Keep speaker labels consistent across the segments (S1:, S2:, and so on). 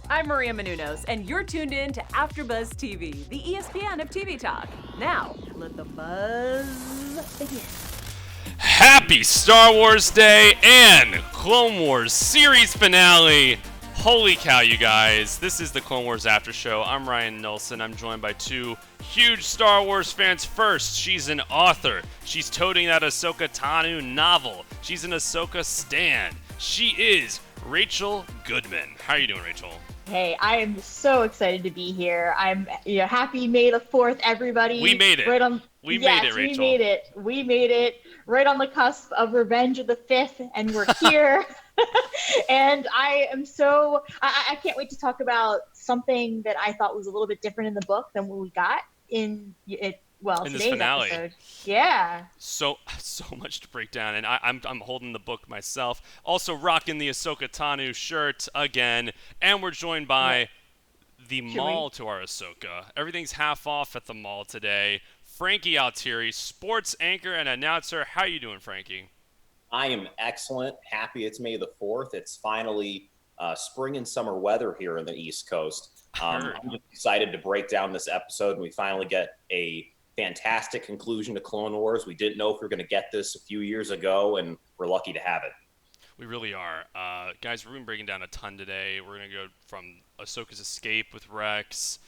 S1: I'm Maria Menounos, and you're tuned in to AfterBuzz TV, the ESPN of TV talk. Now, let the buzz begin.
S2: Happy Star Wars Day and Clone Wars series finale. Holy cow, you guys. This is the Clone Wars After Show. I'm Ryan Nelson. I'm joined by two huge Star Wars fans. First, she's an author. She's toting that Ahsoka Tano novel. She's an Ahsoka stan. She is Rachel Goodman. How are you doing, Rachel?
S3: Hey, I am so excited to be here. I'm happy May the 4th, everybody.
S2: We made it. We made it, Rachel.
S3: We made it. Right on the cusp of Revenge of the 5th, and we're here. And I am I can't wait to talk about something that I thought was a little bit different in the book than what we got in today's
S2: finale.
S3: episode. Yeah.
S2: So much to break down, and I'm holding the book myself. Also rocking the Ahsoka Tano shirt again, and we're joined by the Maul to our Ahsoka. Everything's half off at the mall today. Frankie Altieri, sports anchor and announcer. How you doing, Frankie?
S4: I am excellent. Happy it's May the 4th. It's finally spring and summer weather here in the East Coast. I'm just excited to break down this episode, and we finally get a fantastic conclusion to Clone Wars. We didn't know if we were going to get this a few years ago, and we're lucky to have it.
S2: We really are. Guys, we're going to be breaking down a ton today. We're going to go from Ahsoka's escape with Rex,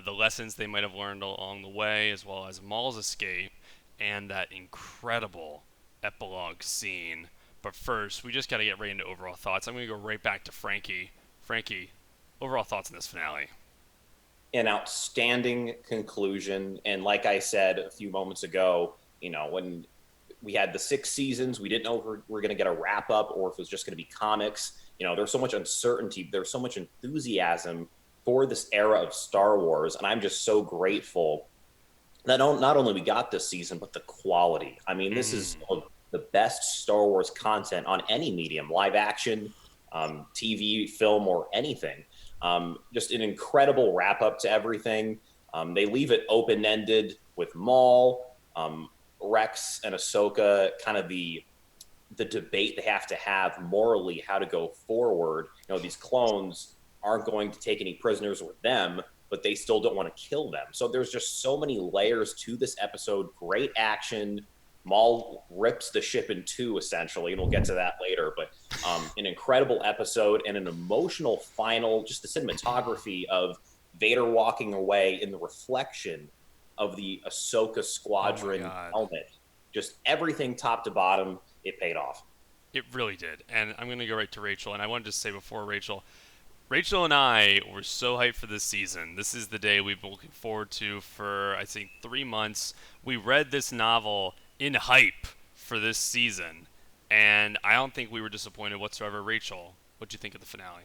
S2: the lessons they might have learned along the way, as well as Maul's escape, and that incredible epilogue scene. But first, we just got to get right into overall thoughts. I'm going to go right back to Frankie. Frankie, overall thoughts on this finale?
S4: An outstanding conclusion. And like I said a few moments ago, when we had the 6 seasons, we didn't know if we were going to get a wrap up or if it was just going to be comics. There's so much uncertainty. There's so much enthusiasm for this era of Star Wars. And I'm just so grateful that not only we got this season, but the quality. I mean, this is the best Star Wars content on any medium, live action, TV, film, or anything. Just an incredible wrap up to everything. They leave it open-ended with Maul, Rex, and Ahsoka, kind of the debate they have to have morally, how to go forward. These clones aren't going to take any prisoners with them, but they still don't want to kill them. So there's just so many layers to this episode. Great action. Maul rips the ship in two, essentially, and we'll get to that later. But an incredible episode and an emotional final, just the cinematography of Vader walking away in the reflection of the Ahsoka squadron helmet. Just everything top to bottom, it paid off.
S2: It really did. And I'm going to go right to Rachel. And I wanted to say before, Rachel and I were so hyped for this season. This is the day we've been looking forward to for, I think, 3 months. We read this novel in hype for this season, and I don't think we were disappointed whatsoever. Rachel, what'd you think of the finale?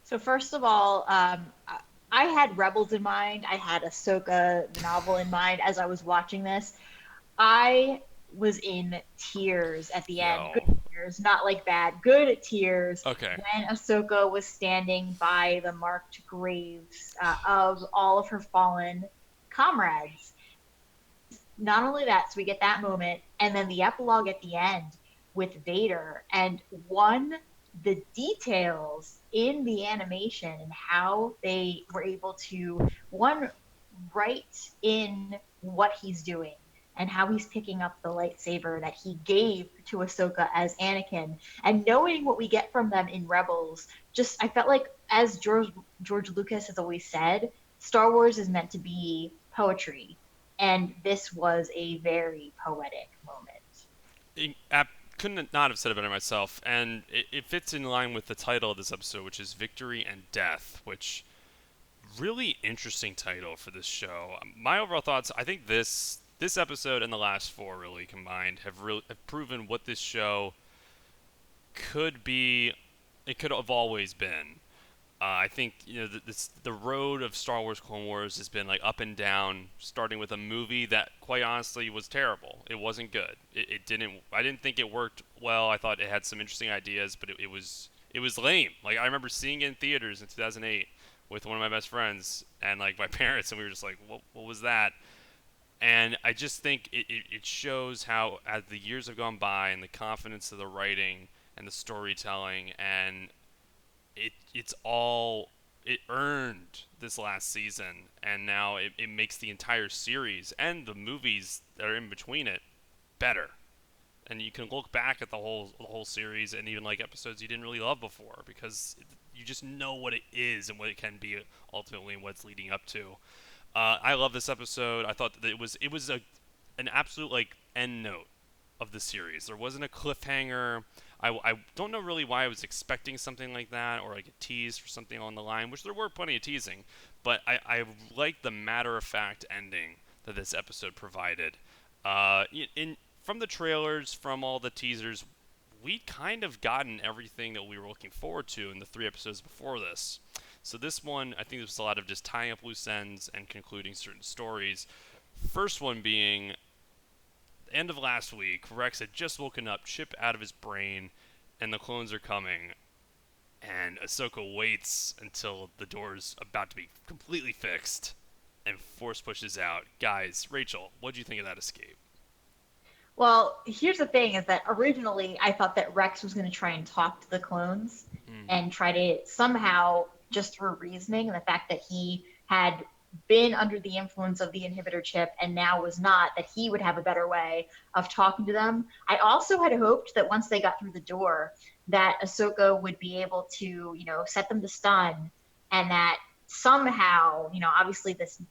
S3: So first of all, I had Rebels in mind. I had Ahsoka, the novel, in mind as I was watching this. I was in tears at the end. Good tears, not like bad. Good tears.
S2: Okay.
S3: When Ahsoka was standing by the marked graves of all of her fallen comrades. Not only that, so we get that moment, and then the epilogue at the end with Vader, and the details in the animation and how they were able to, write in what he's doing and how he's picking up the lightsaber that he gave to Ahsoka as Anakin, and knowing what we get from them in Rebels, I felt like, as George Lucas has always said, Star Wars is meant to be poetry. And this was a very poetic moment.
S2: I couldn't not have said it better myself. And it fits in line with the title of this episode, which is Victory and Death, which really interesting title for this show. My overall thoughts, I think this episode and the last 4 really combined have proven what this show could be. It could have always been. I think the road of Star Wars Clone Wars has been like up and down, starting with a movie that quite honestly was terrible. It wasn't good. It didn't. I didn't think it worked well. I thought it had some interesting ideas, but it was lame. Like, I remember seeing it in theaters in 2008 with one of my best friends and like my parents, and we were just like, what was that? And I just think it shows how, as the years have gone by, and the confidence of the writing and the storytelling and it earned this last season, and now it makes the entire series and the movies that are in between it better. And you can look back at the whole series and even like episodes you didn't really love before, because you just know what it is and what it can be ultimately and what it's leading up to. I love this episode. I thought that it was an absolute like end note of the series. There wasn't a cliffhanger. I don't know really why I was expecting something like that, or like a tease for something on the line, which there were plenty of teasing, but I liked the matter-of-fact ending that this episode provided. From the trailers, from all the teasers, we'd kind of gotten everything that we were looking forward to in the 3 episodes before this. So this one, I think there was a lot of just tying up loose ends and concluding certain stories. First one being, end of last week, Rex had just woken up, chip out of his brain, and the clones are coming. And Ahsoka waits until the door's about to be completely fixed, and force pushes out. Guys, Rachel, what do you think of that escape?
S3: Well, here's the thing: is that originally I thought that Rex was going to try and talk to the clones and try to somehow, just through reasoning, and the fact that he had been under the influence of the inhibitor chip and now was not, that he would have a better way of talking to them. I also had hoped that once they got through the door, that Ahsoka would be able to, set them to stun, and that somehow, obviously this,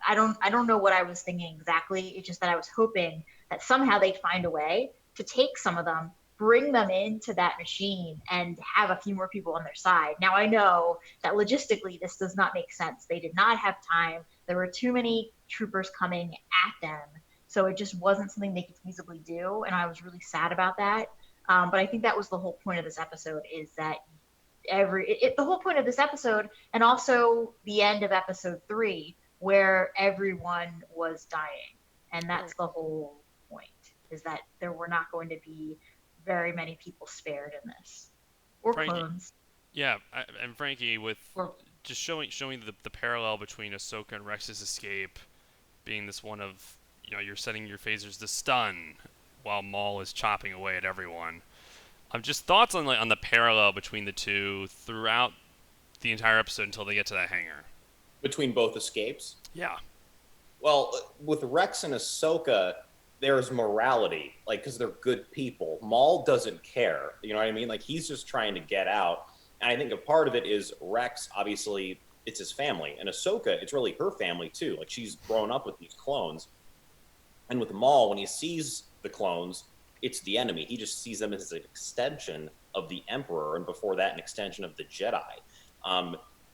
S3: I don't know what I was thinking exactly. It's just that I was hoping that somehow they'd find a way to take some of them, bring them into that machine, and have a few more people on their side. Now, I know that logistically this does not make sense. They did not have time. There were too many troopers coming at them. So it just wasn't something they could feasibly do. And I was really sad about that. But I think that was the whole point of this episode, is that the whole point of this episode, and also the end of episode 3, where everyone was dying. And that's the whole point, is that there were not going to be very many people spared in this, or
S2: Frankie,
S3: clones.
S2: Yeah, and Frankie, with just showing the parallel between Ahsoka and Rex's escape being this one of, you're setting your phasers to stun while Maul is chopping away at everyone. Just thoughts on the parallel between the two throughout the entire episode until they get to that hangar.
S4: Between both escapes?
S2: Yeah.
S4: Well, with Rex and Ahsoka, there's morality, because they're good people. Maul doesn't care, you know what I mean? He's just trying to get out. And I think a part of it is Rex, obviously, it's his family. And Ahsoka, it's really her family, too. She's grown up with these clones. And with Maul, when he sees the clones, it's the enemy. He just sees them as an extension of the Emperor, and before that, an extension of the Jedi.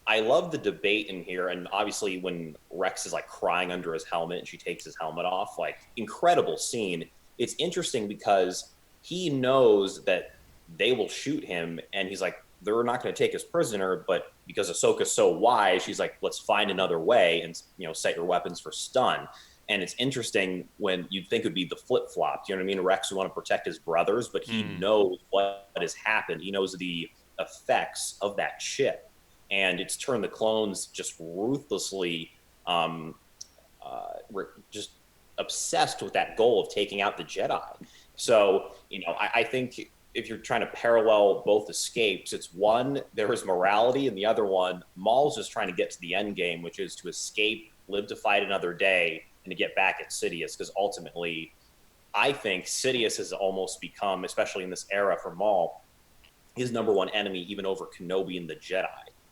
S4: I love the debate in here, and obviously when Rex is crying under his helmet and she takes his helmet off, incredible scene. It's interesting because he knows that they will shoot him, and he's they're not going to take his prisoner, but because Ahsoka's so wise, she's let's find another way and set your weapons for stun. And it's interesting when you'd think it would be the flip-flop. You know what I mean? Rex would want to protect his brothers, but he knows what has happened. He knows the effects of that chip. And it's turned the clones just ruthlessly, just obsessed with that goal of taking out the Jedi. So, I think if you're trying to parallel both escapes, it's one, there is morality, and the other one, Maul's just trying to get to the end game, which is to escape, live to fight another day, and to get back at Sidious. Because ultimately, I think Sidious has almost become, especially in this era for Maul, his number one enemy, even over Kenobi and the Jedi.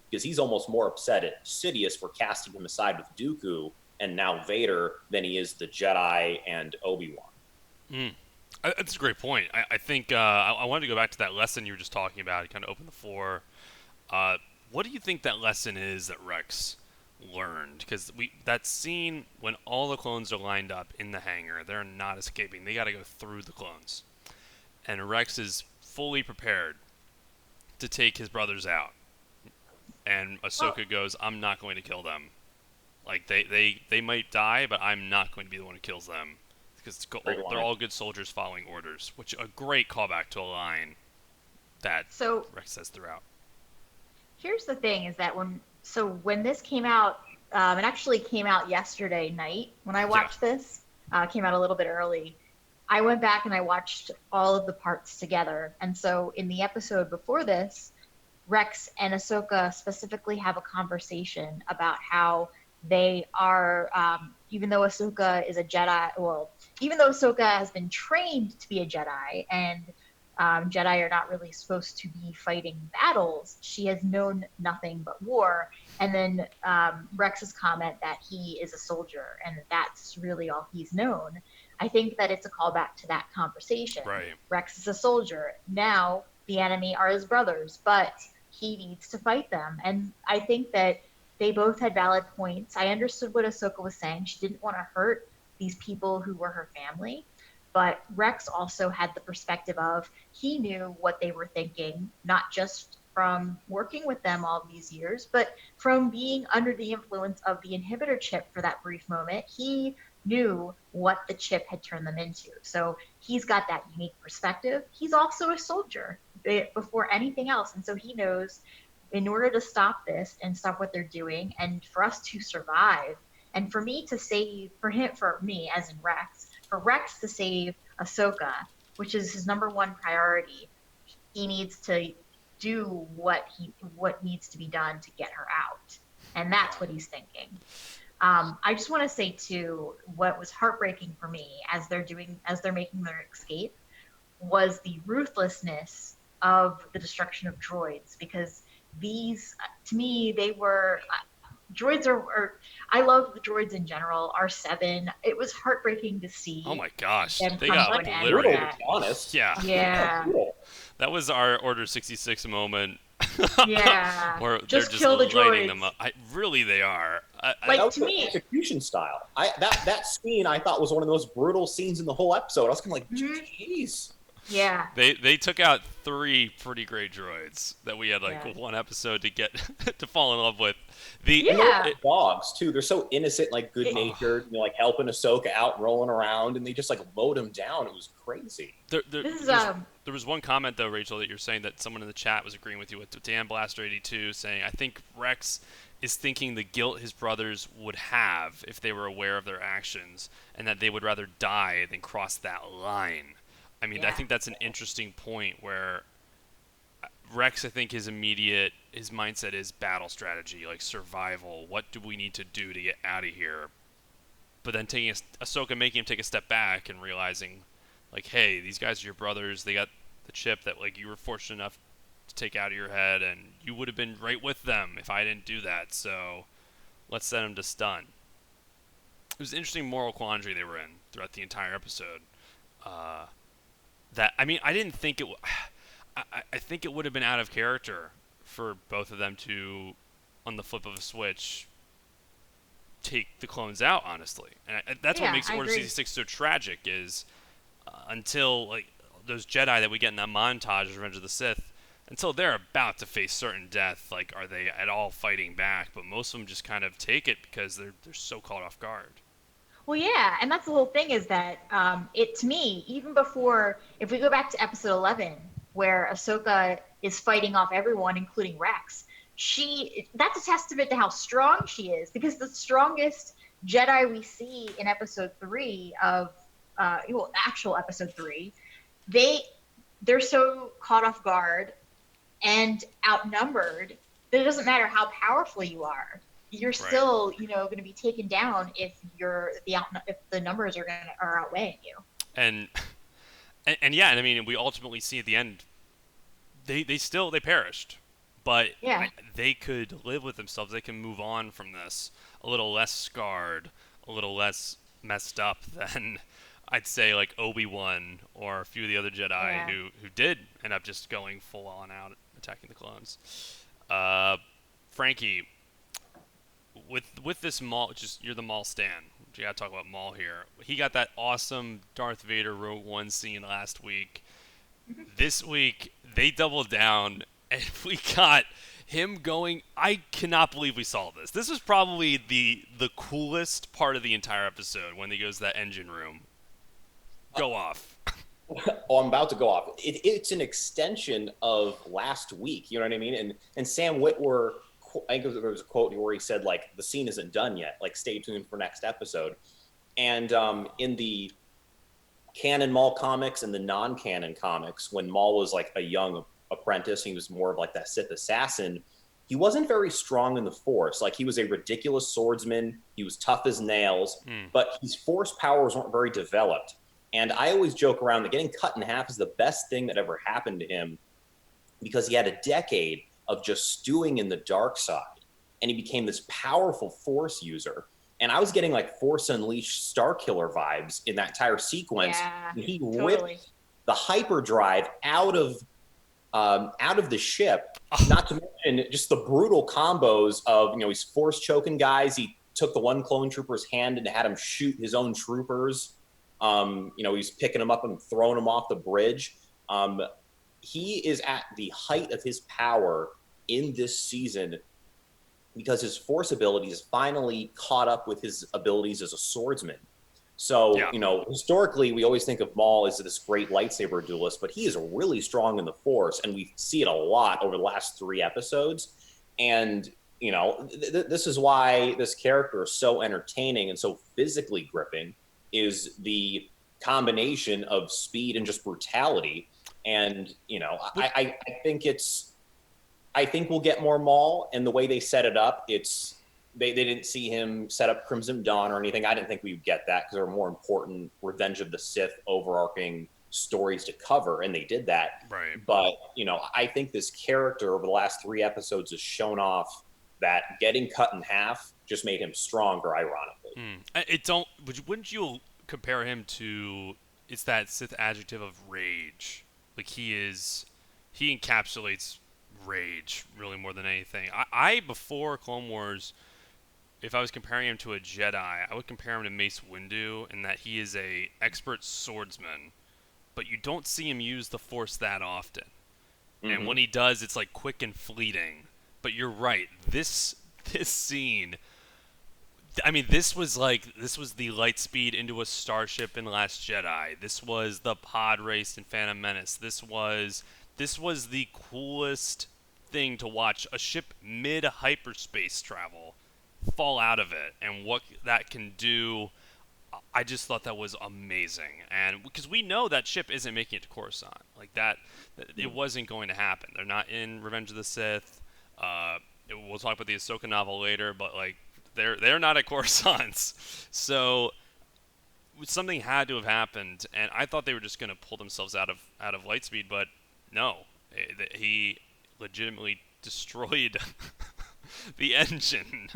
S4: Because he's almost more upset at Sidious for casting him aside with Dooku and now Vader than he is the Jedi and Obi-Wan.
S2: That's a great point. I think I wanted to go back to that lesson you were just talking about and kind of open the floor. What do you think that lesson is that Rex learned? Because that scene when all the clones are lined up in the hangar, they're not escaping. They got to go through the clones. And Rex is fully prepared to take his brothers out. And Ahsoka goes, I'm not going to kill them. They might die, but I'm not going to be the one who kills them. Because they're all good soldiers following orders. Which a great callback to a line that Rex says throughout.
S3: Here's the thing, is that when this came out, it actually came out yesterday night when I watched this. Came out a little bit early. I went back and I watched all of the parts together. And so in the episode before this, Rex and Ahsoka specifically have a conversation about how they are, even though Ahsoka is a Jedi, well, even though Ahsoka has been trained to be a Jedi, and Jedi are not really supposed to be fighting battles, she has known nothing but war. And then Rex's comment that he is a soldier and that's really all he's known. I think that it's a callback to that conversation.
S2: Right.
S3: Rex is a soldier. Now the enemy are his brothers, but he needs to fight them. And I think that they both had valid points. I understood what Ahsoka was saying. She didn't want to hurt these people who were her family. But Rex also had the perspective of he knew what they were thinking, not just from working with them all these years, but from being under the influence of the inhibitor chip for that brief moment. He knew what the chip had turned them into. So he's got that unique perspective. He's also a soldier before anything else. And so he knows in order to stop this and stop what they're doing and for us to survive and for me to save, for me as in Rex, for Rex to save Ahsoka, which is his number one priority, he needs to do what needs to be done to get her out. And that's what he's thinking. I just want to say too, what was heartbreaking for me as they're making their escape was the ruthlessness of the destruction of droids, because these, to me, they were droids are I love the droids in general. R7. It was heartbreaking to see.
S2: Oh my gosh,
S3: them
S2: they
S3: come
S2: got
S3: to an end
S2: obliterated.
S3: with that.
S4: To be honest.
S2: Yeah.
S3: Yeah.
S2: That was our Order 66 moment.
S3: Yeah.
S2: Where
S3: Just
S2: they're just
S3: kill the
S2: lighting
S3: droids.
S2: them up. Really, they are.
S3: Like,
S4: That was
S3: to
S4: the
S3: me-
S4: execution style. That scene I thought was one of the most brutal scenes in the whole episode. I was kind of like,
S3: Mhm.
S4: jeez.
S3: Yeah.
S2: They took out 3 pretty great droids that we had one episode to get to fall in love with.
S3: Yeah.
S4: Dogs too. They're so innocent, like good natured, like helping Ahsoka out, and rolling around, and they just like mowed him down. It was crazy.
S2: There
S3: This is
S2: was one comment though, Rachel, that you're saying that someone in the chat was agreeing with you with Dan Blaster 82 saying, I think Rex is thinking the guilt his brothers would have if they were aware of their actions, and that they would rather die than cross that line. I mean, I think that's an interesting point where Rex, I think his mindset is battle strategy, like survival. What do we need to do to get out of here? But then taking Ahsoka, making him take a step back and realizing, like, hey, these guys are your brothers. They got the chip that like you were fortunate enough to take out of your head, and you would have been right with them if I didn't do that. So let's send them to stun. It was an interesting moral quandary they were in throughout the entire episode. I didn't think it. I think it would have been out of character for both of them to, on the flip of a switch, take the clones out. Honestly, and that's what makes Order 66 so tragic. Is until like those Jedi that we get in that montage of Revenge of the Sith, until they're about to face certain death, like are they at all fighting back? But most of them just kind of take it because they're so caught off guard.
S3: Well, yeah, and that's the whole thing is that to me, even before, if we go back to episode 11, where Ahsoka is fighting off everyone, including Rex, that's a testament to how strong she is, because the strongest Jedi we see in episode 3 of, actual episode 3, they're so caught off guard and outnumbered that it doesn't matter how powerful you are. You're still, going to be taken down if the numbers are outweighing you. And
S2: I mean, we ultimately see at the end, they perished, but they could live with themselves. They can move on from this a little less scarred, a little less messed up than I'd say like Obi-Wan or a few of the other Jedi who did end up just going full on out attacking the clones. Frankie, with this Maul, you're the Maul stan. You gotta talk about Maul here. He got that awesome Darth Vader Rogue One scene last week. This week they doubled down, and we got him going. I cannot believe we saw this. This was probably the coolest part of the entire episode when he goes to that engine room. Go off.
S4: Oh, I'm about to go off. It's an extension of last week. You know what I mean? And Sam Witwer, I think there was a quote where he said, like, the scene isn't done yet. Like, stay tuned for next episode. And in the canon Maul comics and the non-canon comics, when Maul was like a young apprentice. He was more of like that Sith assassin. He wasn't very strong in the Force. Like, he was a ridiculous swordsman. He was tough as nails, but his Force powers weren't very developed. And I always joke around that getting cut in half is the best thing that ever happened to him, because he had a decade of just stewing in the dark side, and he became this powerful Force user. And I was getting like Force Unleashed Starkiller vibes in that entire sequence.
S3: Yeah,
S4: and he
S3: totally.
S4: ripped the hyperdrive out of the ship. Not to mention just the brutal combos of, you know, he's Force choking guys. He took the one clone trooper's hand and had him shoot his own troopers. You know, he's picking them up and throwing them off the bridge. He is at the height of his power in this season because his Force abilities finally caught up with his abilities as a swordsman. So, you know, historically, we always think of Maul as this great lightsaber duelist, but he is really strong in the Force, and we see it a lot over the last 3 episodes. And, you know, this is why this character is so entertaining and so physically gripping, is the combination of speed and just brutality. And, you know, I think we'll get more Maul, and the way they set it up, they didn't see him set up Crimson Dawn or anything. I didn't think we would get that because there were more important Revenge of the Sith overarching stories to cover, and they did that.
S2: Right.
S4: But, you know, I think this character over the last 3 episodes has shown off that getting cut in half just made him stronger, ironically.
S2: Wouldn't you compare him to, it's that Sith adjective of rage? Like, he encapsulates rage really more than anything. I before Clone Wars, if I was comparing him to a Jedi, I would compare him to Mace Windu in that he is a expert swordsman, but you don't see him use the Force that often. And when he does, it's like quick and fleeting. But you're right. This scene, I mean, this was the light speed into a starship in Last Jedi. This was the pod race in Phantom Menace. This was the coolest thing to watch a ship mid hyperspace travel fall out of it, and what that can do. I just thought that was amazing, and because we know that ship isn't making it to Coruscant, like that it wasn't going to happen. They're not in Revenge of the Sith. We'll talk about the Ahsoka novel later, but like they're not at Coruscant, so something had to have happened, and I thought they were just going to pull themselves out of Lightspeed, but no, he legitimately destroyed the engine.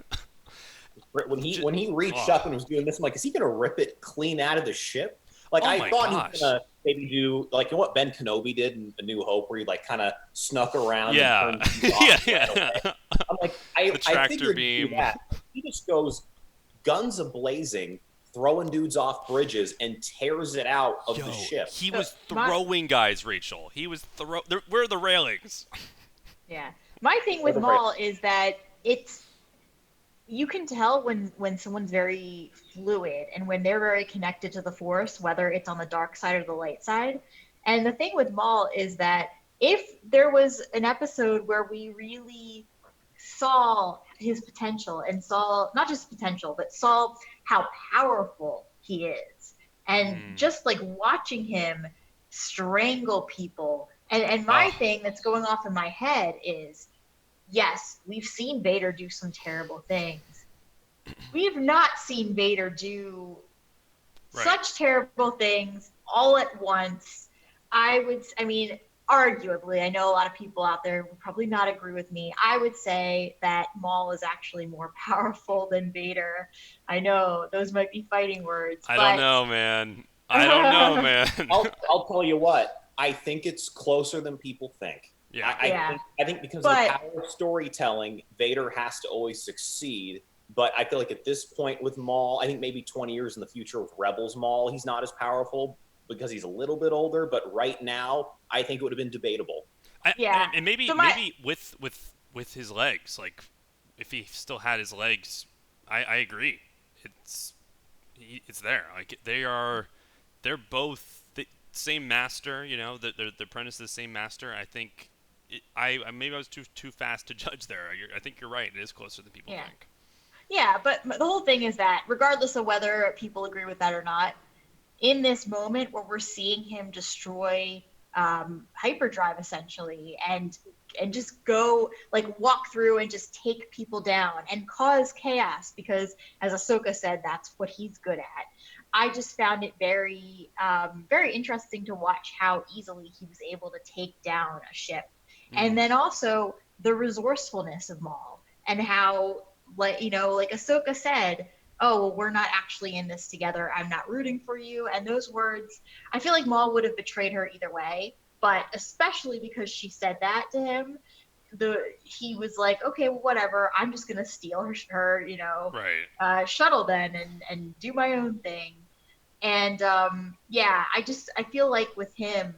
S4: When he reached up and was doing this, I'm like, is he going to rip it clean out of the ship? Like, I thought he was going to maybe do, like, what Ben Kenobi did in A New Hope, where he, like, kind of snuck around and turned off right away. I'm like, I figured he'd do that. He just goes guns a-blazing, throwing dudes off bridges, and tears it out of the ship.
S2: He was throwing guys, Rachel. He was where are the railings?
S3: Yeah. My thing with Maul is that you can tell when someone's very fluid and when they're very connected to the Force, whether it's on the dark side or the light side. And the thing with Maul is that if there was an episode where we really saw his potential and saw not just potential, but saw how powerful he is, and just like watching him strangle people. And my thing that's going off in my head is, yes, we've seen Vader do some terrible things. We've not seen Vader do such terrible things all at once. Arguably, I know a lot of people out there would probably not agree with me. I would say that Maul is actually more powerful than Vader. I know those might be fighting words.
S2: I don't know, man. I'll
S4: tell you what. I think it's closer than people think.
S2: Yeah.
S4: I think because of the power of storytelling, Vader has to always succeed. But I feel like at this point with Maul, I think maybe 20 years in the future with Rebels Maul, he's not as powerful because he's a little bit older. But right now, I think it would have been debatable.
S2: And maybe with his legs, like if he still had his legs, I agree. It's there. Like they're both the same master. You know, they're apprentice to the same master. I think. Maybe I was too fast to judge there. I think you're right. It is closer than people think.
S3: Yeah, but the whole thing is that regardless of whether people agree with that or not, in this moment where we're seeing him destroy hyperdrive essentially, and just go like walk through and just take people down and cause chaos, because as Ahsoka said, that's what he's good at. I just found it very very interesting to watch how easily he was able to take down a ship. And then also the resourcefulness of Maul, and how, like Ahsoka said, oh, well, we're not actually in this together, I'm not rooting for you. And those words, I feel like Maul would have betrayed her either way, but especially because she said that to him, he was like, okay, well, whatever, I'm just gonna steal her
S2: right.
S3: shuttle then, and do my own thing. And I feel like with him,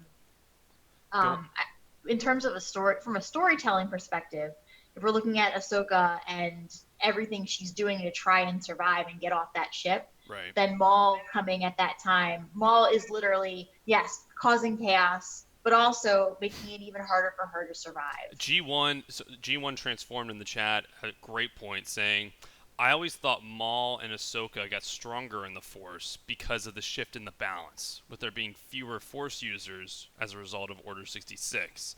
S3: in terms of from a storytelling perspective, if we're looking at Ahsoka and everything she's doing to try and survive and get off that ship,
S2: right.
S3: then Maul coming at that time, Maul is literally, yes, causing chaos, but also making it even harder for her to survive.
S2: G1 transformed in the chat had a great point, saying, I always thought Maul and Ahsoka got stronger in the Force because of the shift in the balance, with there being fewer Force users as a result of Order 66.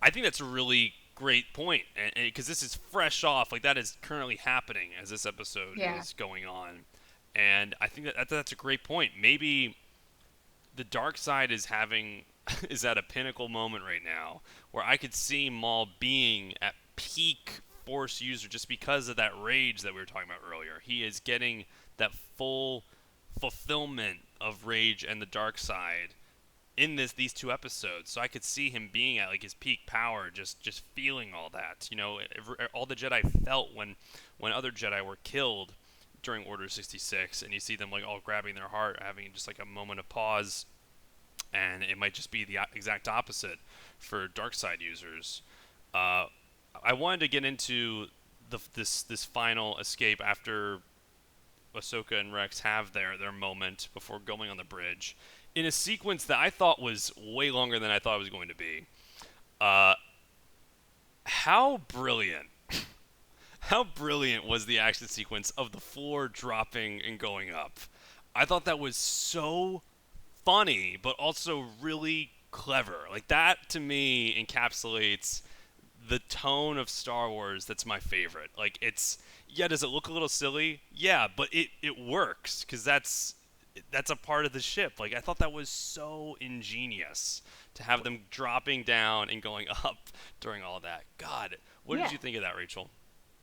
S2: I think that's a really great point, because this is fresh off, like that is currently happening as this episode is going on, and I think that's a great point. Maybe the dark side is at a pinnacle moment right now, where I could see Maul being at peak Force user just because of that rage that we were talking about earlier. He is getting that full fulfillment of rage and the dark side in these two episodes. So I could see him being at like his peak power, just feeling all that. All the Jedi felt when other Jedi were killed during Order 66, and you see them like all grabbing their heart, having just like a moment of pause. And it might just be the exact opposite for dark side users. I wanted to get into this final escape after Ahsoka and Rex have their moment before going on the bridge, in a sequence that I thought was way longer than I thought it was going to be. How brilliant was the action sequence of the floor dropping and going up? I thought that was so funny, but also really clever. Like, that to me encapsulates the tone of Star Wars that's my favorite. Like, does it look a little silly? Yeah, but it works, because that's a part of the ship. Like, I thought that was so ingenious to have them dropping down and going up during all that. God, what did you think of that, Rachel?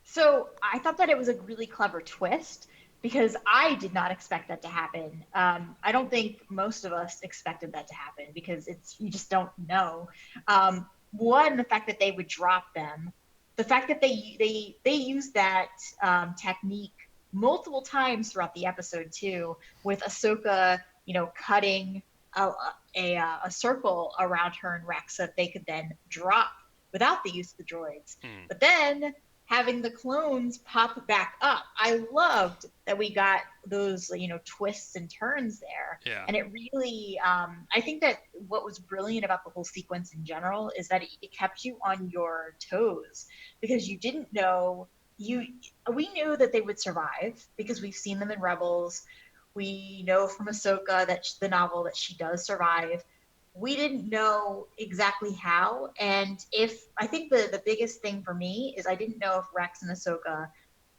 S3: So I thought that it was a really clever twist, because I did not expect that to happen. I don't think most of us expected that to happen, because you just don't know. One, the fact that they would drop them, the fact that they used that technique multiple times throughout the episode too, with Ahsoka, cutting a circle around her and Rex so that they could then drop without the use of the droids. But then having the clones pop back up. I loved that we got those, twists and turns there.
S2: Yeah.
S3: And it really, I think that what was brilliant about the whole sequence in general is that it kept you on your toes, because you didn't know, we knew that they would survive because we've seen them in Rebels. We know from Ahsoka the novel, that she does survive. We didn't know exactly how, and I think the biggest thing for me is I didn't know if Rex and Ahsoka,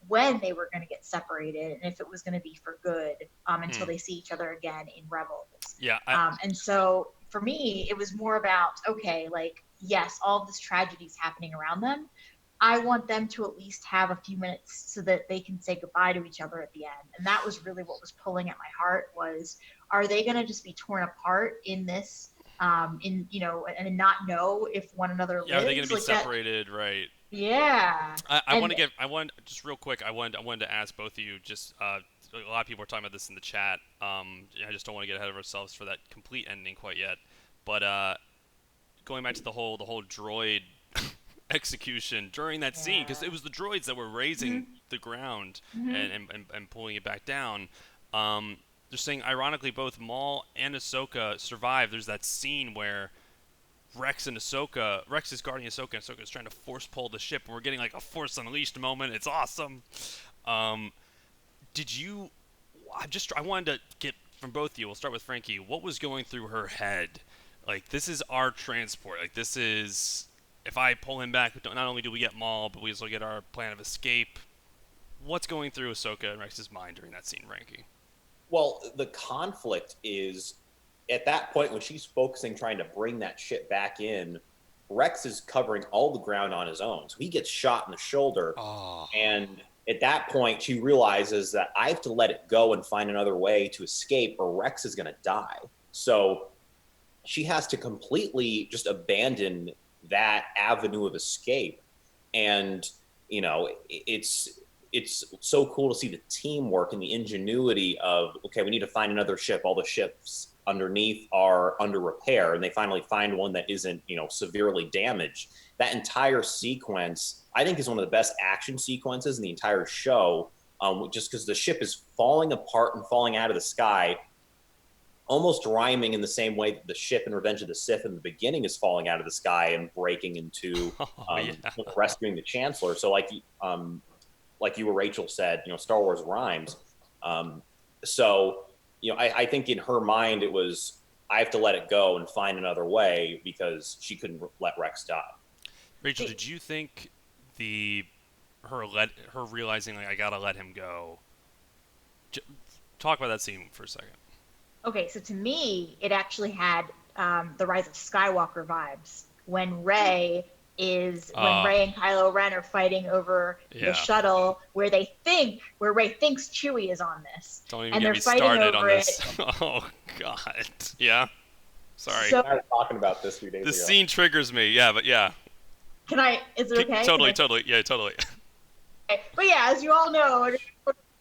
S3: when they were going to get separated, and if it was going to be for good until they see each other again in Rebels.
S2: Yeah.
S3: And so for me, it was more about, okay, like, yes, all of this tragedy is happening around them. I want them to at least have a few minutes so that they can say goodbye to each other at the end. And that was really what was pulling at my heart was, are they going to just be torn apart in this, and not know if one another lives?
S2: Yeah, are they going to be separated, right?
S3: Yeah.
S2: I wanted just real quick, I wanted to ask both of you, just a lot of people are talking about this in the chat. I just don't want to get ahead of ourselves for that complete ending quite yet. But going back to the whole droid execution during that scene, because it was the droids that were raising the ground and pulling it back down. They're saying, ironically, both Maul and Ahsoka survive. There's that scene where Rex is guarding Ahsoka, and Ahsoka is trying to force pull the ship, and we're getting like a Force Unleashed moment. It's awesome. I wanted to get from both of you. We'll start with Frankie. What was going through her head Like, this is our transport. Like, this is, if I pull him back, not only do we get Maul, but we also get our plan of escape. What's going through Ahsoka and Rex's mind during that scene, Ranky?
S4: Well, the conflict is at that point when she's focusing, trying to bring that shit back in. Rex is covering all the ground on his own, so he gets shot in the shoulder. And at that point, she realizes that I have to let it go and find another way to escape, or Rex is going to die. So she has to completely just abandon that avenue of escape. And, you know, it's so cool to see the teamwork and the ingenuity of, okay, we need to find another ship. All the ships underneath are under repair, and they finally find one that isn't, you know, severely damaged. That entire sequence, I think, is one of the best action sequences in the entire show, just because the ship is falling apart and falling out of the sky, almost rhyming in the same way that the ship in Revenge of the Sith in the beginning is falling out of the sky and breaking into rescuing the Chancellor. So like you or Rachel said, you know, Star Wars rhymes. So, you know, I think in her mind it was, I have to let it go and find another way because she couldn't let Rex die.
S2: Rachel, did you think her realizing, like, I gotta let him go? Talk about that scene for a second.
S3: Okay, so to me, it actually had the Rise of Skywalker vibes when Rey and Kylo Ren are fighting over the shuttle where Rey thinks Chewie is on this.
S2: Don't even get me started on this. Oh God. Yeah. Sorry.
S3: So,
S4: I was talking about this a few days ago.
S2: The scene triggers me. Yeah, but yeah.
S3: Is it okay?
S2: Totally. Yeah, totally.
S3: Okay. But yeah, as you all know,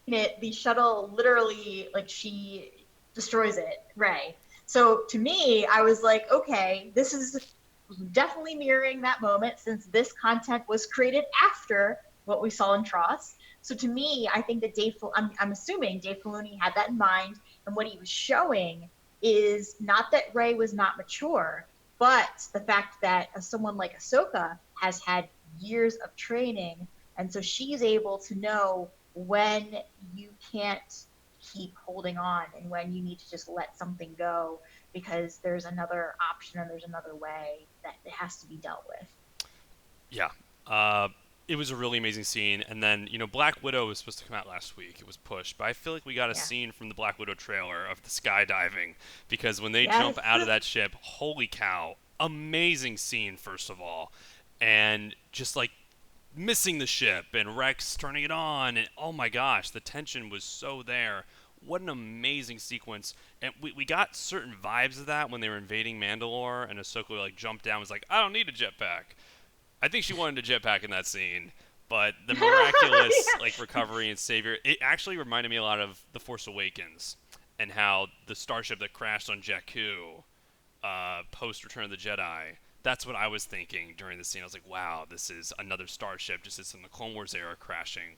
S3: the shuttle literally, like, she destroys it, Rey. So to me, I was like, okay, this is definitely mirroring that moment, since this content was created after what we saw in Tross. So to me, I think that I'm assuming Dave Filoni had that in mind, and what he was showing is not that Rey was not mature, but the fact that someone like Ahsoka has had years of training, and so she's able to know when you can't keep holding on and when you need to just let something go because there's another option and there's another way that it has to be dealt with.
S2: Yeah. It was a really amazing scene. And then, you know, Black Widow was supposed to come out last week. It was pushed. But I feel like we got a scene from the Black Widow trailer of the skydiving, because when they jump out of that ship, holy cow, amazing scene, first of all. And just, like, missing the ship and Rex turning it on, and oh my gosh, the tension was so there. What an amazing sequence. And we got certain vibes of that when they were invading Mandalore, and Ahsoka, like, jumped down and was like, I don't need a jetpack. I think she wanted a jetpack in that scene, but the miraculous like recovery and savior, it actually reminded me a lot of The Force Awakens and how the starship that crashed on Jakku post Return of the Jedi, that's what I was thinking during the scene. I was like, wow, this is another starship, just as in the Clone Wars era, crashing.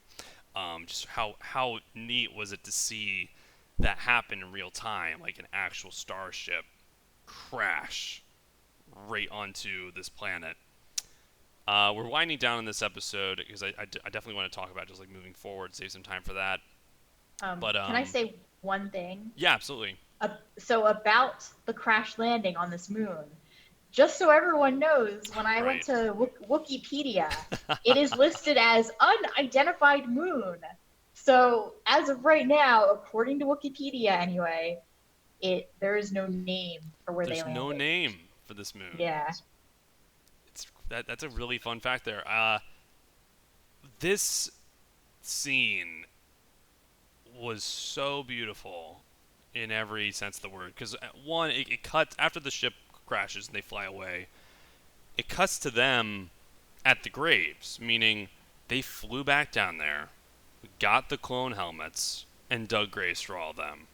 S2: Just how neat was it to see that happen in real time, like an actual starship crash right onto this planet. We're winding down in this episode because I definitely want to talk about just like moving forward, save some time for that.
S3: Can I say one thing?
S2: Yeah, absolutely.
S3: So about the crash landing on this moon, just so everyone knows, when I went to Wikipedia, it is listed as unidentified moon. So as of right now, according to Wikipedia anyway, there is no name for where they landed.
S2: There's no name for this moon.
S3: Yeah.
S2: That's a really fun fact there. This scene was so beautiful in every sense of the word. Because, one, it cuts after the ship crashes and they fly away. It cuts to them at the graves, meaning they flew back down there, got the clone helmets, and dug graves for all of them.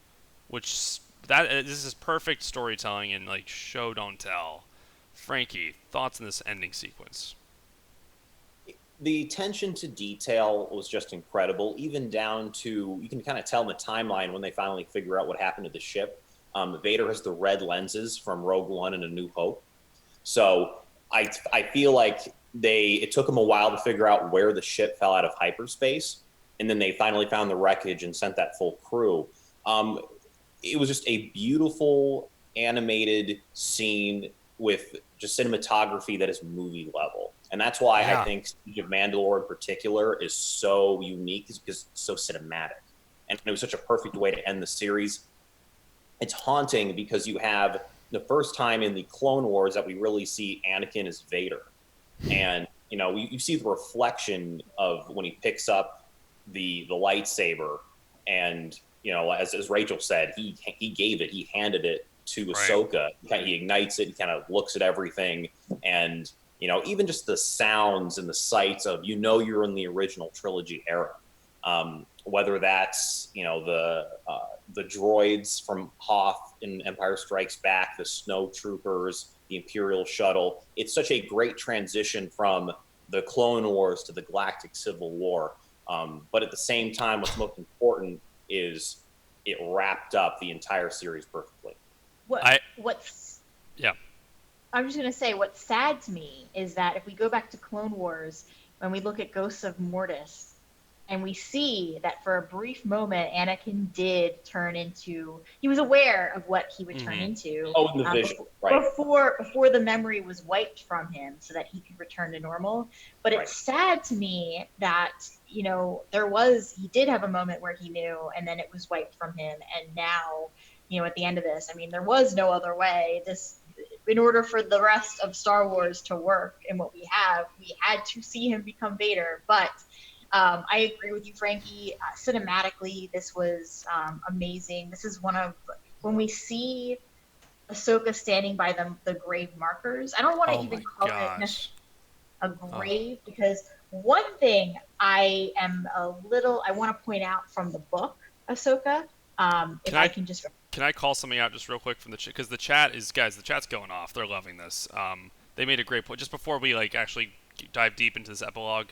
S2: This is perfect storytelling and like show don't tell. Frankie, thoughts on this ending sequence?
S4: The attention to detail was just incredible, even down to, you can kind of tell in the timeline when they finally figure out what happened to the ship. Vader has the red lenses from Rogue One and A New Hope. So I feel like it took them a while to figure out where the ship fell out of hyperspace, and then they finally found the wreckage and sent that full crew. It was just a beautiful animated scene with just cinematography that is movie level. And that's why I think Siege of Mandalore in particular is so unique, is because it's so cinematic. And it was such a perfect way to end the series. It's haunting because you have the first time in the Clone Wars that we really see Anakin as Vader. And, you know, you see the reflection of when he picks up the lightsaber. And, you know, as Rachel said, he gave it, he handed it to Ahsoka. He ignites it, he kind of looks at everything. And, you know, even just the sounds and the sights of, you know, you're in the original trilogy era. Whether that's, you know, the droids from Hoth in Empire Strikes Back, the snowtroopers, the Imperial shuttle. It's such a great transition from the Clone Wars to the Galactic Civil War. But at the same time, what's most important is it wrapped up the entire series perfectly.
S3: I'm just going to say, what's sad to me is that if we go back to Clone Wars, when we look at Ghosts of Mortis, and we see that for a brief moment, Anakin did turn into, he was aware of what he would turn into
S4: in the visual,
S3: before the memory was wiped from him so that he could return to normal. But it's sad to me that, you know, he did have a moment where he knew, and then it was wiped from him. And now, you know, at the end of this, I mean, there was no other way. In order for the rest of Star Wars to work and what we had to see him become Vader. But I agree with you, Frankie. Cinematically, this was amazing. This is when we see Ahsoka standing by the grave markers. I don't want to even call it a grave, because one thing I want to point out from the book Ahsoka,
S2: Can I call something out just real quick from the chat? Because the chat's going off. They're loving this. They made a great point. Just before we actually dive deep into this epilogue,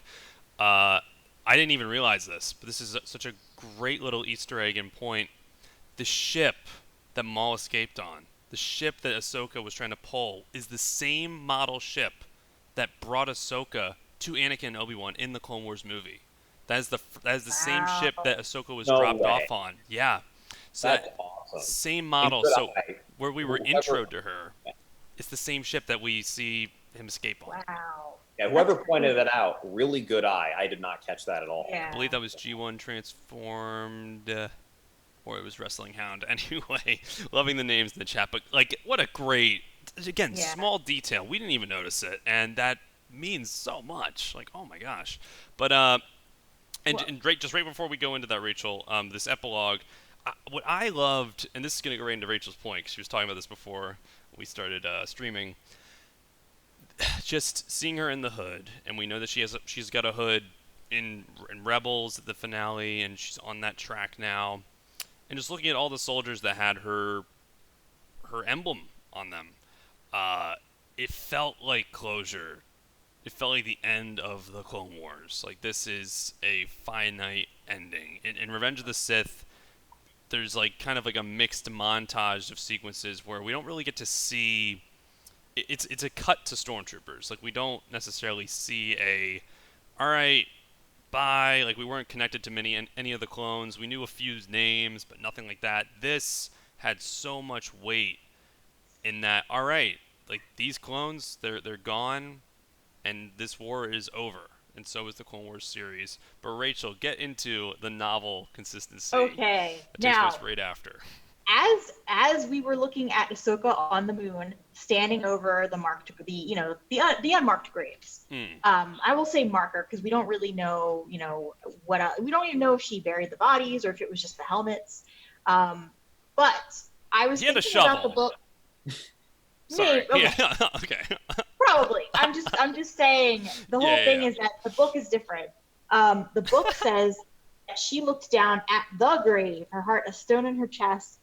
S2: I didn't even realize this, but this is such a great little Easter egg and point. The ship that Maul escaped on, the ship that Ahsoka was trying to pull, is the same model ship that brought Ahsoka to Anakin and Obi-Wan in the Clone Wars movie. That is the same ship that Ahsoka was dropped off on. Yeah. So
S4: that's awesome.
S2: Same model. So where we were introed to her, it's the same ship that we see him escape on.
S3: Wow.
S4: Yeah, whoever pointed that out, really good eye. I did not catch that at all.
S3: Yeah.
S2: I believe that was G1 transformed, or it was Wrestling Hound. Anyway, loving the names in the chat. But, what a great, small detail. We didn't even notice it, and that means so much. Oh my gosh. But, just right before we go into that, Rachel, this epilogue, what I loved, and this is going to go right into Rachel's point, because she was talking about this before we started streaming, just seeing her in the hood, and we know that she's got a hood in Rebels at the finale, and she's on that track now, and just looking at all the soldiers that had her emblem on them, it felt like closure. It felt like the end of the Clone Wars. This is a finite ending. In Revenge of the Sith, there's kind of a mixed montage of sequences where we don't really get to see. It's a cut to stormtroopers. We don't necessarily see all right, bye. We weren't connected to any of the clones. We knew a few names, but nothing like that. This had so much weight in that. All right, these clones, they're gone, and this war is over. And so is the Clone Wars series. But Rachel, get into the novel consistency.
S3: Okay,
S2: that takes place right after.
S3: As we were looking at Ahsoka on the moon, standing over the the unmarked graves. I will say marker because we don't really know, we don't even know if she buried the bodies or if it was just the helmets. But I was thinking about the book.
S2: Sorry.
S3: Okay.
S2: Yeah. Okay.
S3: Probably. I'm just saying the whole thing is that the book is different. The book says that she looked down at the grave, her heart a stone in her chest.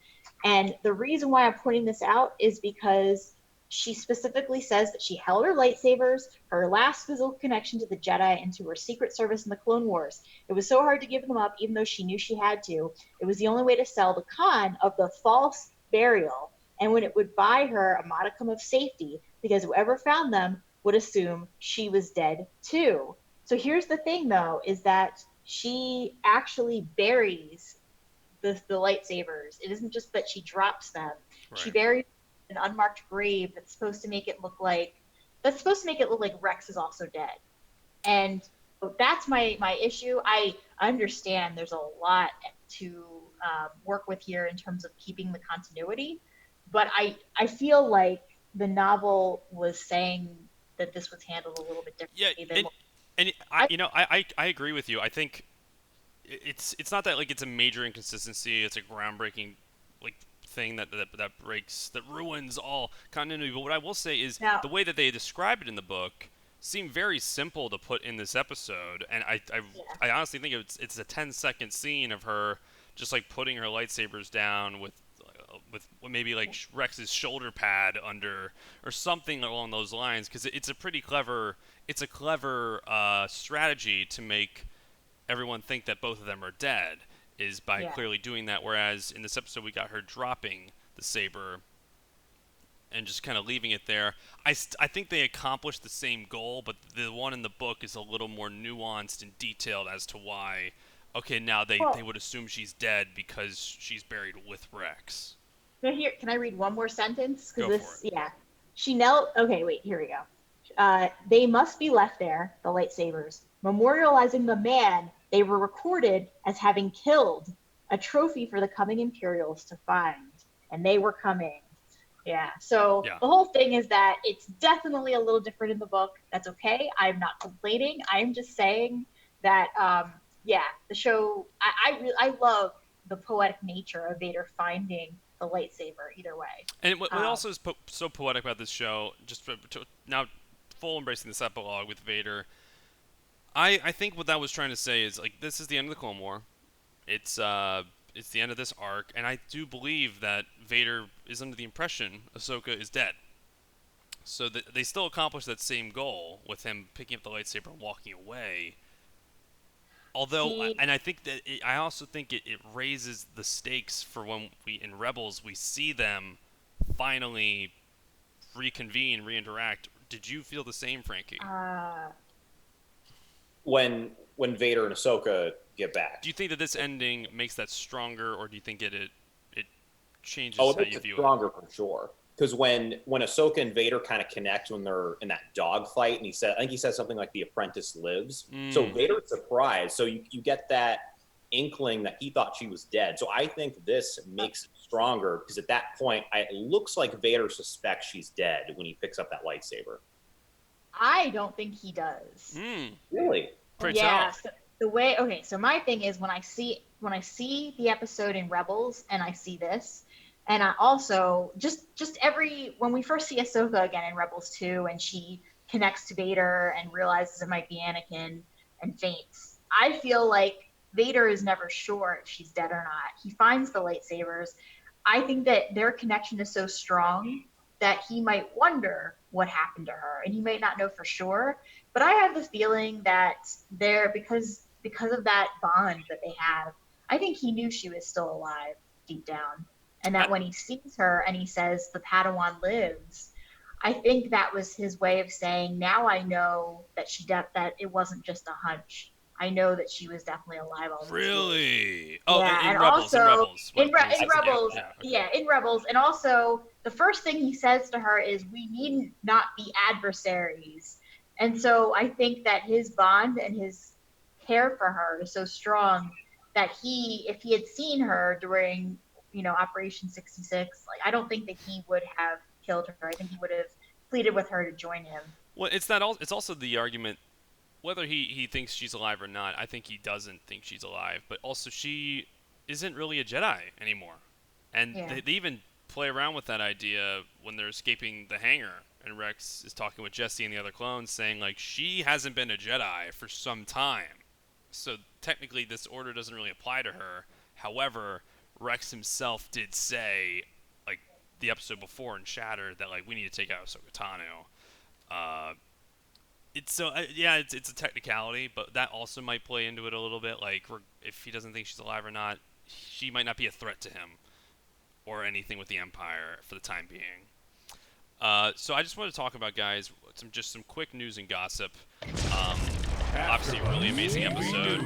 S3: And the reason why I'm pointing this out is because she specifically says that she held her lightsabers, her last physical connection to the Jedi, and to her secret service in the Clone Wars. It was so hard to give them up, even though she knew she had to. It was the only way to sell the con of the false burial, and when it would buy her a modicum of safety, because whoever found them would assume she was dead too. So here's the thing, though, is that she actually buries the lightsabers. It isn't just that she drops them. Right. She buries an unmarked grave that's supposed to make it look like Rex is also dead. And that's my issue. I understand there's a lot to work with here in terms of keeping the continuity, but I feel like the novel was saying that this was handled a little bit differently.
S2: I agree with you. I think it's not that like it's a major inconsistency. It's a groundbreaking like thing that ruins all continuity. But what I will say is the way that they describe it in the book seemed very simple to put in this episode, and I honestly think it's a 10-second scene of her just like putting her lightsabers down with maybe like Rex's shoulder pad under or something along those lines, because it's a clever strategy to make everyone think that both of them are dead, is by clearly doing that. Whereas in this episode we got her dropping the saber and just kind of leaving it there. I think they accomplished the same goal, but the one in the book is a little more nuanced and detailed as to why. Okay, now they would assume she's dead because she's buried with Rex.
S3: Here, can I read one more sentence?
S2: Go for it.
S3: Yeah. She knelt. Okay, wait. Here we go. They must be left there, the lightsabers, memorializing the man they were recorded as having killed, a trophy for the coming Imperials to find, and they were coming. Yeah. So the whole thing is that it's definitely a little different in the book. That's okay. I'm not complaining. I'm just saying that, the show. I love the poetic nature of Vader finding the lightsaber either way.
S2: And what also is so poetic about this show, just now full embracing this epilogue with Vader, I think what that was trying to say is like this is the end of the Clone War. It's the end of this arc, and I do believe that Vader is under the impression Ahsoka is dead. So they still accomplished that same goal with him picking up the lightsaber and walking away. Although, and I think that I also think it raises the stakes for when in Rebels we see them finally reconvene, reinteract. Did you feel the same, Frankie?
S4: When Vader and Ahsoka get back.
S2: Do you think that this ending makes that stronger, or do you think it changes
S4: how
S2: you view it?
S4: Stronger for sure. Because when Ahsoka and Vader kind of connect when they're in that dogfight, and I think he said something like "the apprentice lives." So Vader's surprised. So you get that inkling that he thought she was dead. So I think this makes it stronger because at that point, it looks like Vader suspects she's dead when he picks up that lightsaber.
S3: I don't think he does.
S4: Really?
S3: So my thing is when I see the episode in Rebels and I see this, and I also when we first see Ahsoka again in Rebels 2 and she connects to Vader and realizes it might be Anakin and faints, I feel like Vader is never sure if she's dead or not. He finds the lightsabers. I think that their connection is so strong that he might wonder what happened to her, and he might not know for sure. But I have the feeling that because of that bond that they have, I think he knew she was still alive deep down. And that when he sees her and he says, the Padawan lives, I think that was his way of saying, now I know that that it wasn't just a hunch. I know that she was definitely alive all this
S2: Really?
S3: Oh,
S2: yeah,
S3: in Rebels. In Rebels.
S2: Okay.
S3: In Rebels. And also, the first thing he says to her is, we need not be adversaries. And so I think that his bond and his care for her is so strong that if he had seen her during, Operation 66, like I don't think that he would have killed her. I think he would have pleaded with her to join him.
S2: Well, it's also the argument, whether he thinks she's alive or not, I think he doesn't think she's alive, but also she isn't really a Jedi anymore. And they even play around with that idea when they're escaping the hangar, and Rex is talking with Jesse and the other clones, saying, like, she hasn't been a Jedi for some time. So technically this order doesn't really apply to her. However, Rex himself did say, like, the episode before in Shattered, that, like, we need to take out Ahsoka Tano. It's a technicality, but that also might play into it a little bit. Like, if he doesn't think she's alive or not, she might not be a threat to him or anything with the Empire for the time being. So I just want to talk about, guys, some quick news and gossip. Obviously, a really amazing episode.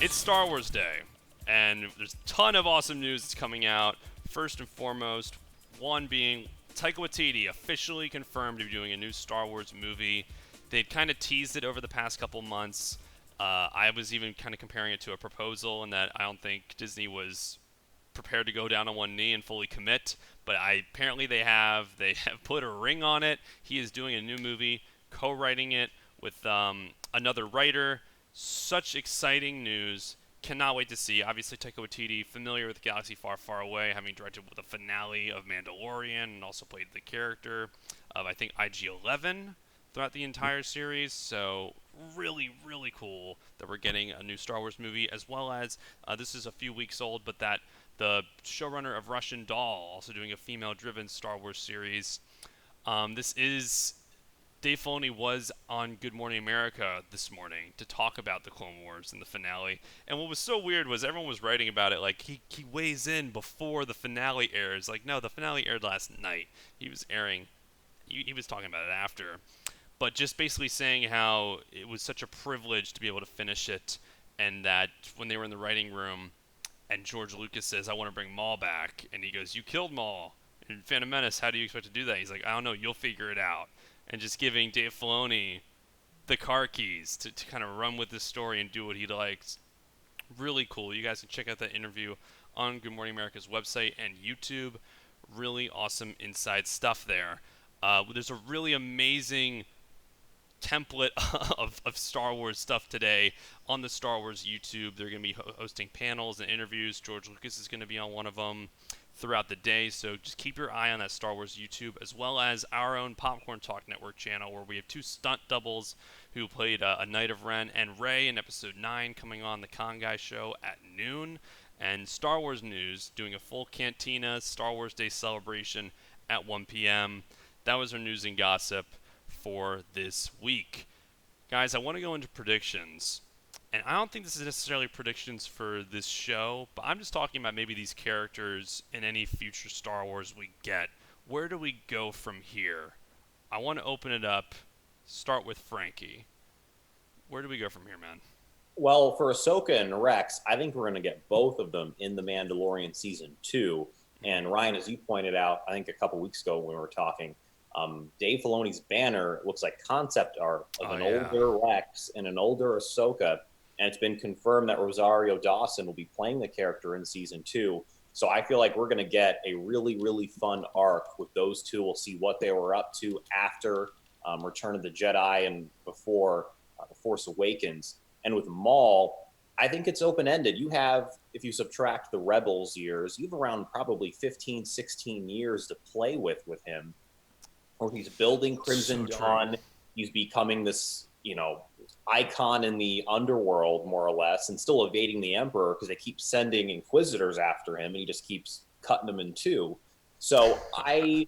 S2: It's Star Wars Day, and there's a ton of awesome news that's coming out. First and foremost, one being Taika Waititi officially confirmed to be doing a new Star Wars movie. They'd kind of teased it over the past couple months. I was even kind of comparing it to a proposal, in that I don't think Disney was prepared to go down on one knee and fully commit. But apparently they have put a ring on it. He is doing a new movie, co-writing it with another writer. Such exciting news. Cannot wait to see. Obviously, Taika Waititi, familiar with Galaxy Far, Far Away, having directed the finale of Mandalorian and also played the character of, I think, IG-11 throughout the entire series. So really, really cool that we're getting a new Star Wars movie, as well as, this is a few weeks old, but that the showrunner of Russian Doll, also doing a female-driven Star Wars series. Dave Filoni was on Good Morning America this morning to talk about the Clone Wars and the finale. And what was so weird was everyone was writing about it like he weighs in before the finale airs. Like, no, the finale aired last night. He was talking about it after. But just basically saying how it was such a privilege to be able to finish it, and that when they were in the writing room and George Lucas says, "I want to bring Maul back," and he goes, "You killed Maul in Phantom Menace. How do you expect to do that?" He's like, "I don't know. You'll figure it out." And just giving Dave Filoni the car keys to kind of run with this story and do what he likes. Really cool. You guys can check out that interview on Good Morning America's website and YouTube. Really awesome inside stuff there. There's a really amazing template of Star Wars stuff today on the Star Wars YouTube. They're going to be hosting panels and interviews. George Lucas is going to be on one of them throughout the day, so just keep your eye on that Star Wars YouTube, as well as our own Popcorn Talk Network channel, where we have two stunt doubles who played a Knight of Ren and Rey in Episode 9 coming on the Con Guy Show at noon, and Star Wars News doing a full Cantina Star Wars Day celebration at 1 p.m. That was our news and gossip for this week. Guys, I want to go into predictions. And I don't think this is necessarily predictions for this show, but I'm just talking about maybe these characters in any future Star Wars we get. Where do we go from here? I want to open it up. Start with Frankie. Where do we go from here, man?
S4: Well, for Ahsoka and Rex, I think we're going to get both of them in The Mandalorian Season 2. And Ryan, as you pointed out, I think a couple weeks ago when we were talking, Dave Filoni's banner looks like concept art of older Rex and an older Ahsoka. And it's been confirmed that Rosario Dawson will be playing the character in Season 2. So I feel like we're going to get a really, really fun arc with those two. We'll see what they were up to after Return of the Jedi and before The Force Awakens. And with Maul, I think it's open-ended. You have, if you subtract the Rebels years, you have around probably 15, 16 years to play with him. Or he's building Crimson Dawn. He's becoming this, icon in the underworld, more or less, and still evading the Emperor because they keep sending Inquisitors after him, and he just keeps cutting them in two. So I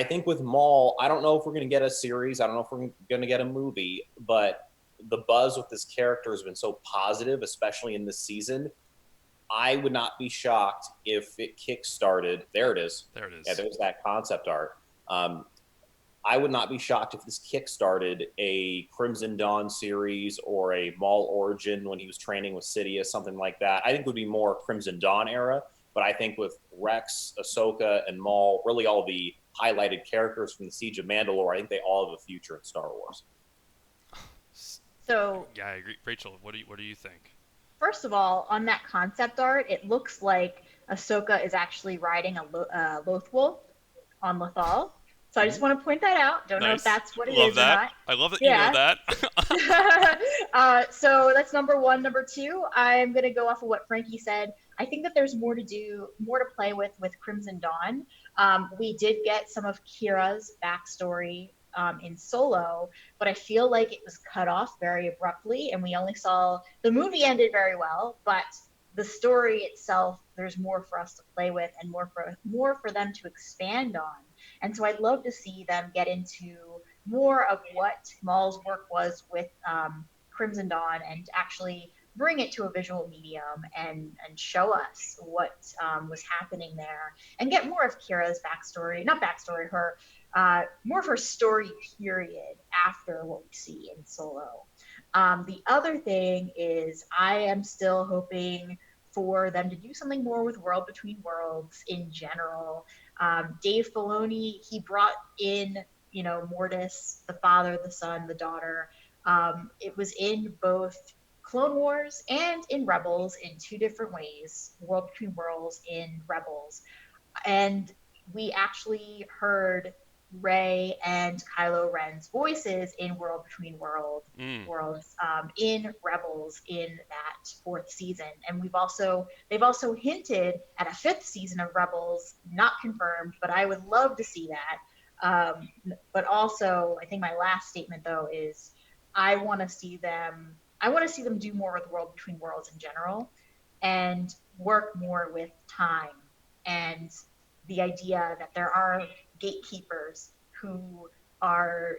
S4: think with Maul, I don't know if we're going to get a series. I don't know if we're going to get a movie, but the buzz with this character has been so positive, especially in this season. I would not be shocked if it kickstarted. There it is.
S2: There it is.
S4: Yeah, there's that concept art. I would not be shocked if this kickstarted a Crimson Dawn series or a Maul origin when he was training with Sidious, something like that. I think it would be more Crimson Dawn era, but I think with Rex, Ahsoka, and Maul, really all the highlighted characters from the Siege of Mandalore, I think they all have a future in Star Wars.
S3: So
S2: yeah, I agree. Rachel, what do you think?
S3: First of all, on that concept art, it looks like Ahsoka is actually riding a Lothwolf on Lothal. So I just want to point that out. Don't know if that's what it is or not.
S2: I love that you know
S3: that. So that's number one. Number two, I'm going to go off of what Frankie said. I think that there's more to play with Crimson Dawn. We did get some of Kira's backstory in Solo, but I feel like it was cut off very abruptly, and we only saw the movie ended very well, but the story itself, there's more for us to play with and more for them to expand on. And so I'd love to see them get into more of what Maul's work was with Crimson Dawn and actually bring it to a visual medium and show us what was happening there and get more of Kira's more of her story period after what we see in Solo. The other thing is I am still hoping for them to do something more with World Between Worlds in general. Dave Filoni, he brought in, Mortis, the father, the son, the daughter. It was in both Clone Wars and in Rebels in two different ways. World Between Worlds in Rebels. And we actually heard Rey and Kylo Ren's voices in World Between Worlds in Rebels in that fourth season, and they've also hinted at a fifth season of Rebels, not confirmed, but I would love to see that. But also, I think my last statement though is I want to see them do more with World Between Worlds in general, and work more with time and the idea that there are gatekeepers who are,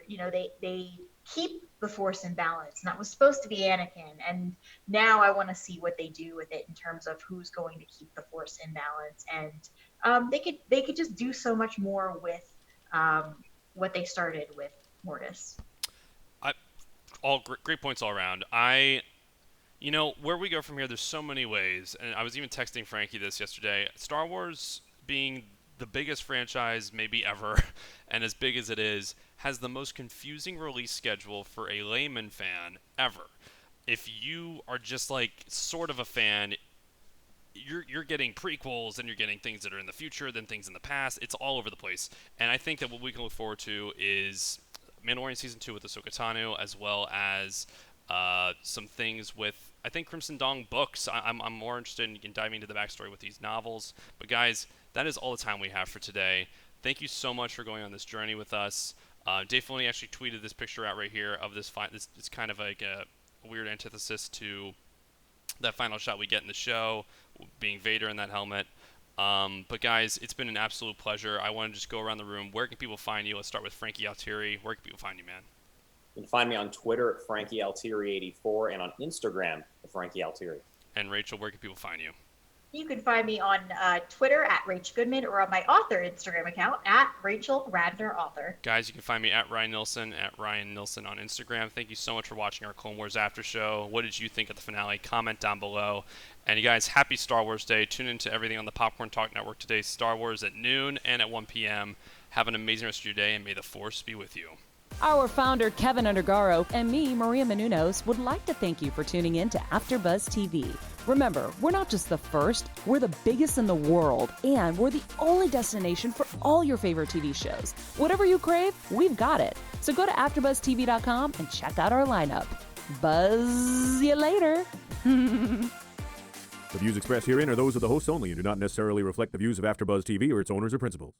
S3: they keep the Force in balance. And that was supposed to be Anakin. And now I want to see what they do with it in terms of who's going to keep the Force in balance. And they could just do so much more with what they started with Mortis.
S2: All great points all around. Where we go from here, there's so many ways. And I was even texting Frankie this yesterday. Star Wars being the biggest franchise maybe ever, and as big as it is, has the most confusing release schedule for a layman fan ever. If you are just like sort of a fan, you're getting prequels and you're getting things that are in the future, then things in the past. It's all over the place. And I think that what we can look forward to is Mandalorian Season 2 with Ahsoka Tano, as well as some things with, I think, Crimson Dawn books. I'm more interested in diving into the backstory with these novels. But guys, that is all the time we have for today. Thank you so much for going on this journey with us. Dave Filoni actually tweeted this picture out right here of this. It's kind of like a weird antithesis to that final shot we get in the show, being Vader in that helmet. But guys, it's been an absolute pleasure. I want to just go around the room. Where can people find you? Let's start with Frankie Altieri. Where can people find you, man?
S4: You can find me on Twitter at FrankieAltieri84 and on Instagram at Frankie Altieri.
S2: And Rachel, where can people find you?
S3: You can find me on Twitter at Rach Goodman, or on my author Instagram account at Rachel Radner Author.
S2: Guys, you can find me at Ryan Nilsson on Instagram. Thank you so much for watching our Clone Wars After Show. What did you think of the finale? Comment down below. And you guys, happy Star Wars Day. Tune into everything on the Popcorn Talk Network today. Star Wars at noon and at 1 p.m. Have an amazing rest of your day, and may the Force be with you.
S1: Our founder, Kevin Undergaro, and me, Maria Menounos, would like to thank you for tuning in to AfterBuzz TV. Remember, we're not just the first, we're the biggest in the world, and we're the only destination for all your favorite TV shows. Whatever you crave, we've got it. So go to AfterBuzzTV.com and check out our lineup. Buzz you later.
S5: The views expressed herein are those of the hosts only and do not necessarily reflect the views of AfterBuzz TV or its owners or principals.